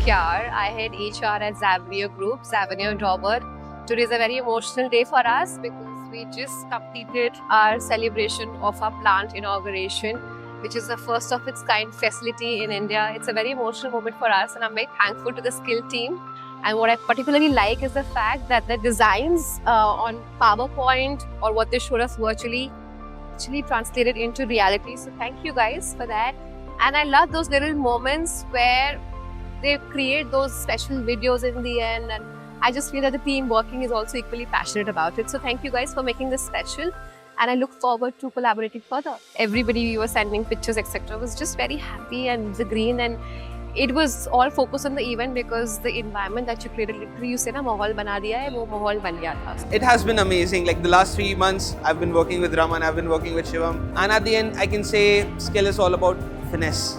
Kyar. I head HR at Zavenir Group, Zavenir Daubert. Today is a very emotional day for us because we just completed our celebration of our plant inauguration, which is the first of its kind facility in India. It's a very emotional moment for us, and I'm very thankful to the SKIL team. And what I particularly like is the fact that the designs on PowerPoint or what they showed us virtually actually translated into reality. So thank you guys for that. And I love those little moments where they create those special videos in the end. And I just feel that the team working is also equally passionate about it. So thank you guys for making this special. And I look forward to collaborating further. Everybody we were sending pictures, etc. was just very happy and the green, and it was all focused on the event because the environment that you created, literally you say na mahol bana diya hai, wo mahol ban gaya tha. It has been amazing. Like the last 3 months, I've been working with Raman, I've been working with Shivam. And at the end, I can say SKIL is all about finesse.